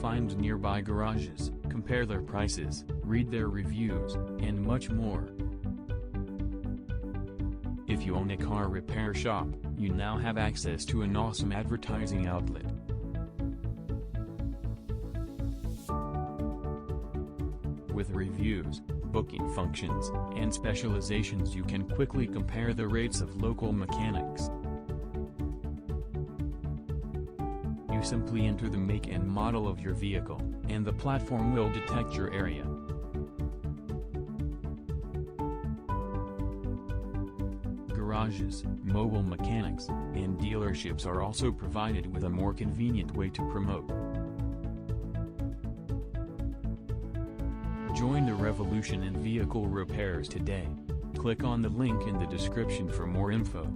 find nearby garages, compare their prices, read their reviews, and much more. If you own a car repair shop, you now have access to an awesome advertising outlet. With reviews, booking functions, and specializations, you can quickly compare the rates of local mechanics. You simply enter the make and model of your vehicle, and the platform will detect your area. Garages, mobile mechanics, and dealerships are also provided with a more convenient way to promote. Join the revolution in vehicle repairs today. Click on the link in the description for more info.